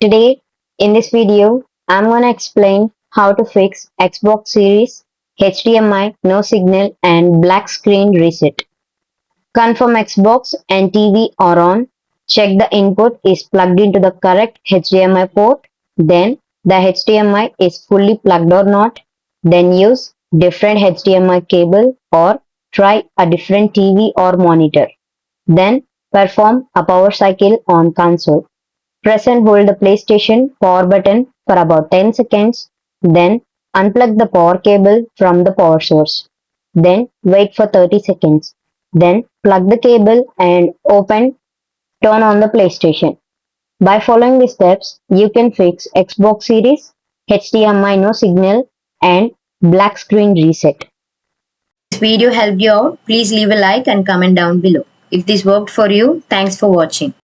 Today, in this video, I'm gonna explain how to fix Xbox Series HDMI no signal and black screen reset. Confirm Xbox and TV are on. Check the input is plugged into the correct HDMI port. Then the HDMI is fully plugged or not. Then use different HDMI cable or try a different TV or monitor. Then perform a power cycle on console. Press and hold the PlayStation power button for about 10 seconds. Then unplug the power cable from the power source. Then wait for 30 seconds. Then plug the cable and turn on the PlayStation. By following these steps, you can fix Xbox Series, HDMI no signal, and black screen reset. This video helped you out, please leave a like and comment down below. If this worked for you, thanks for watching.